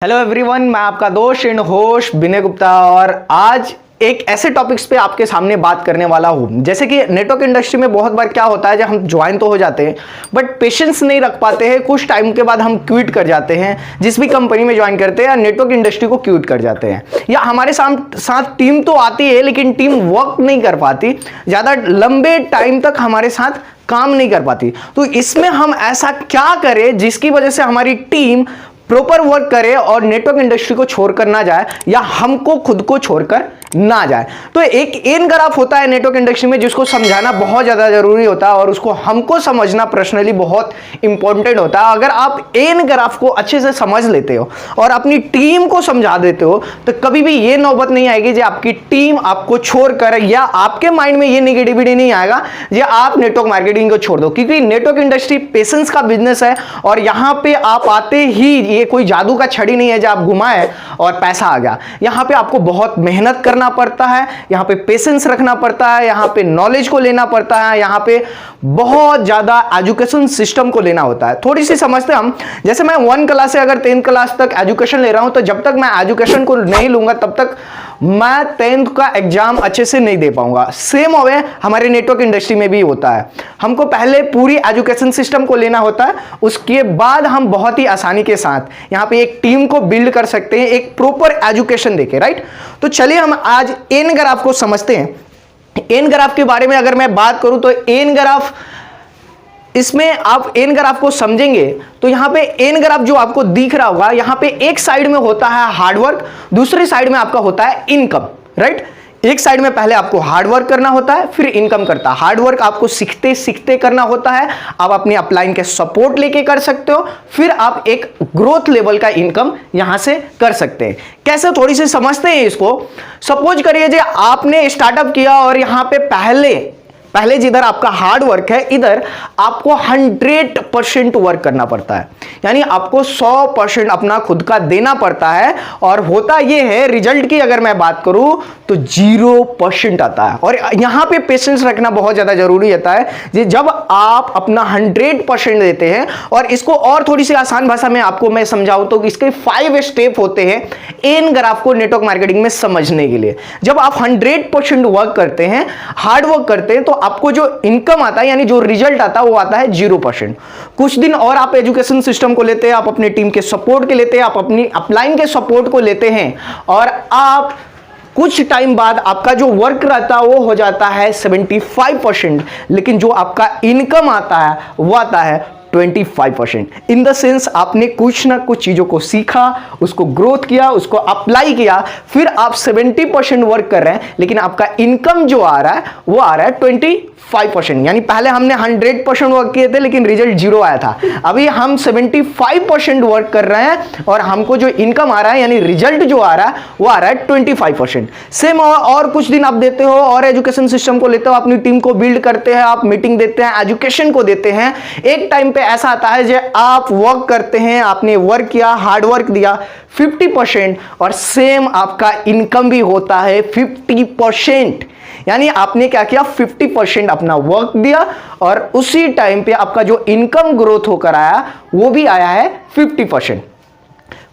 Hello everyone, मैं आपका दोस्त एंड होस्ट विनय गुप्ता और आज एक ऐसे टॉपिक्स पे आपके सामने बात करने वाला हूं। जैसे कि नेटवर्क इंडस्ट्री में बहुत बार क्या होता है, जब हम ज्वाइन तो हो जाते हैं बट पेशेंस नहीं रख पाते हैं, कुछ टाइम के बाद हम क्विट कर जाते हैं। जिस भी कंपनी में ज्वाइन करते हैं या नेटवर्क इंडस्ट्री को क्विट कर जाते हैं, या हमारे साथ टीम तो आती है लेकिन टीम वर्क नहीं कर पाती, ज़्यादा लंबे टाइम तक हमारे साथ काम नहीं कर पाती। तो इसमें हम ऐसा क्या करें जिसकी वजह से हमारी टीम प्रॉपर वर्क करे और नेटवर्क इंडस्ट्री को छोड़कर ना जाए या हमको खुद को छोड़कर ना जाए। तो एक एन ग्राफ होता है नेटवर्क इंडस्ट्री में जिसको समझाना बहुत ज़्यादा जरूरी होता है और उसको हमको समझना पर्सनली बहुत इंपॉर्टेंट होता है। अगर आप एन ग्राफ को अच्छे से समझ लेते हो और अपनी टीम को समझा देते हो तो कभी भी ये नौबत नहीं आएगी कि आपकी टीम आपको छोड़कर, या आपके माइंड में ये निगेटिविटी नहीं आएगा कि आप नेटवर्क मार्केटिंग को छोड़ दो। क्योंकि नेटवर्क इंडस्ट्री पेशेंस का बिजनेस है और यहाँ पे आप आते ही, ये कोई जादू का छड़ी नहीं है जो आप घुमाए और पैसा आ गया। यहाँ पे आपको बहुत मेहनत करना पड़ता है, यहाँ पे पेशेंस रखना पड़ता है, यहाँ पे नॉलेज को लेना पड़ता है, यहाँ पे बहुत ज्यादा एजुकेशन सिस्टम को लेना होता है। थोड़ी सी समझते हम, जैसे मैं 1 क्लास से अगर 10th क्लास तक एजुकेशन ले रहा हूं तो जब तक मैं एजुकेशन को नहीं लूंगा तब तक मैं 10th का एग्जाम अच्छे से नहीं दे पाऊंगा। सेम वे हमारे नेटवर्क इंडस्ट्री में भी होता है। हमको पहले पूरी एजुकेशन सिस्टम को लेना होता है, उसके बाद हम बहुत ही आसानी के साथ यहाँ पे एक टीम को बिल्ड कर सकते हैं एक प्रॉपर एजुकेशन देके, राइट। तो चलिए हम आज एन ग्राफ को समझते हैं। एन ग्राफ के बारे में अगर मैं बात करूं तो एन ग्राफ, इसमें आप एन ग्राफ को समझेंगे तो यहां पे एन ग्राफ जो आपको दिख रहा होगा, यहां पे एक साइड में होता है हार्डवर्क, दूसरी साइड में आपका होता है इनकम, राइट। एक साइड में पहले आपको हार्डवर्क करना होता है, फिर इनकम करता है। हार्डवर्क आपको सीखते सीखते करना होता है, आप अपने अपलाइन के सपोर्ट लेके कर सकते हो, फिर आप एक ग्रोथ लेवल का इनकम यहां से कर सकते हैं। कैसे, थोड़ी सी समझते हैं इसको। सपोज करिए जो आपने स्टार्टअप किया और यहां पे पहले जिधर आपका हार्ड वर्क है, इधर आपको 100% वर्क करना पड़ता है, यानी आपको 100% अपना खुद का देना पड़ता है। और होता यह है, रिजल्ट की अगर मैं बात करूं तो 0% आता है। और यहां पे पेशेंस रखना बहुत ज्यादा जरूरी होता है। कि जब आप अपना 100% देते हैं, और इसको और थोड़ी सी आसान भाषा में आपको मैं समझाऊं तो इसके 5 स्टेप होते हैं एन ग्राफ को नेटवर्क मार्केटिंग में समझने के लिए। जब आप 100% वर्क करते हैं, हार्ड वर्क करते हैं, तो आपको जो इनकम आता है यानी जो रिजल्ट आता है वो आता है 0%। कुछ दिन और आप एजुकेशन सिस्टम को लेते हैं, आप अपनी टीम के सपोर्ट के लेते हैं, आप अपनी अपलाइन के सपोर्ट को लेते हैं, और आप कुछ टाइम बाद आपका जो वर्क रहता है वो हो जाता है 75%, लेकिन जो आपका इनकम आता है वो आता है 25%। इन द सेंस आपने कुछ ना कुछ चीजों को सीखा, उसको ग्रोथ किया, उसको अप्लाई किया, फिर आप 70% वर्क कर रहे हैं, लेकिन आपका इनकम जो आ रहा है वो आ रहा है 25%। यानी पहले हमने 100% वर्क किए थे लेकिन रिजल्ट 0 आया था। अभी हम 75% वर्क कर रहे हैं और हमको जो इनकम आ रहा है यानी रिजल्ट जो आ रहा है वो आ रहा है 25%। सेम और कुछ दिन आप देते हो और एजुकेशन सिस्टम को लेते हो, अपनी टीम को बिल्ड करते हैं, आप मीटिंग देते हैं, एजुकेशन को देते हैं। एक टाइम पे ऐसा आता है जो आप वर्क करते हैं, आपने वर्क किया, हार्ड वर्क दिया 50%, और सेम आपका इनकम भी होता है 50%। यानी आपने क्या किया, 50% अपना वर्क दिया और उसी टाइम पे आपका जो इनकम ग्रोथ होकर आया वो भी आया है 50%।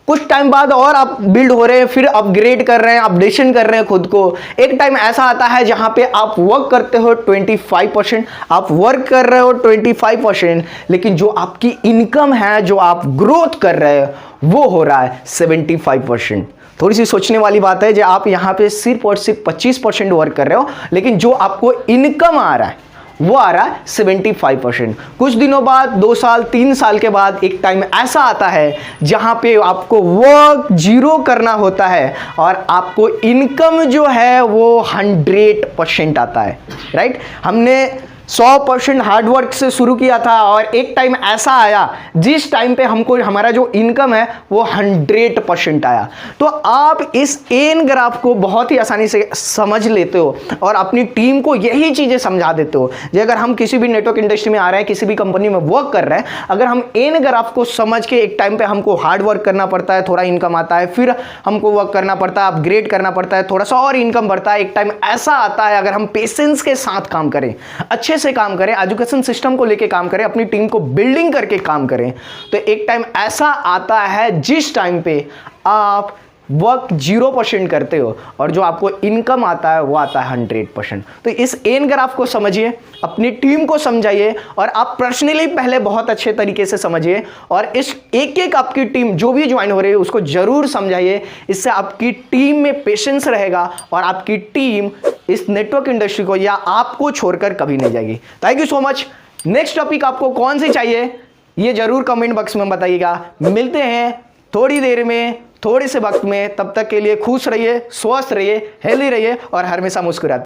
कुछ टाइम बाद और आप बिल्ड हो रहे हैं, फिर अपग्रेड कर रहे हैं, अपडेशन कर रहे हैं खुद को। एक टाइम ऐसा आता है जहां पे आप वर्क करते हो 25%, आप वर्क कर रहे हो 25%, लेकिन जो आपकी इनकम है, जो आप ग्रोथ कर रहे हो वो हो रहा है 75%। थोड़ी सी सोचने वाली बात है, जो आप यहां पे सिर्फ और सिर्फ 25% वर्क कर रहे हो, लेकिन जो आपको इनकम आ रहा है वो आ रहा है 75%। कुछ दिनों बाद, 2 साल 3 साल के बाद एक टाइम ऐसा आता है जहां पे आपको वर्क 0 करना होता है और आपको इनकम जो है वो 100% आता है, राइट। हमने 100% हार्डवर्क से शुरू किया था और एक टाइम ऐसा आया जिस टाइम पे हमको हमारा जो इनकम है वो 100% आया। तो आप इस एन ग्राफ को बहुत ही आसानी से समझ लेते हो और अपनी टीम को यही चीज़ें समझा देते हो। जे अगर हम किसी भी नेटवर्क इंडस्ट्री में आ रहे हैं, किसी भी कंपनी में वर्क कर रहे हैं, अगर हम एन ग्राफ को समझ के एक टाइम पे हमको हार्ड वर्क करना पड़ता है, थोड़ा इनकम आता है, फिर हमको वर्क करना पड़ता है, अपग्रेड करना पड़ता है, थोड़ा सा और इनकम बढ़ता है। एक टाइम ऐसा आता है, अगर हम पेशेंस के साथ काम करें, अच्छे से काम करें, एजुकेशन सिस्टम को लेके काम करें, अपनी टीम को बिल्डिंग करके काम करें, तो एक टाइम ऐसा आता है जिस टाइम पे आप वर्क 0% करते हो और जो आपको इनकम आता है वो आता है 100%। तो इस एन ग्राफ को समझिए, अपनी टीम को समझाइए और आप पर्सनली पहले बहुत अच्छे तरीके से समझिए और इस एक एक आपकी टीम जो भी ज्वाइन हो रही है उसको जरूर समझाइए। इससे आपकी टीम में पेशेंस रहेगा और आपकी टीम इस नेटवर्क इंडस्ट्री को या आपको छोड़कर कभी नहीं जाएगी। Thank you so much. Next topic आपको कौन सी चाहिए ये जरूर कमेंट बॉक्स में बताइएगा। मिलते हैं थोड़ी देर में, थोड़े से वक्त में। तब तक के लिए खुश रहिए, स्वस्थ रहिए, हेल्दी रहिए और हमेशा मुस्कुराते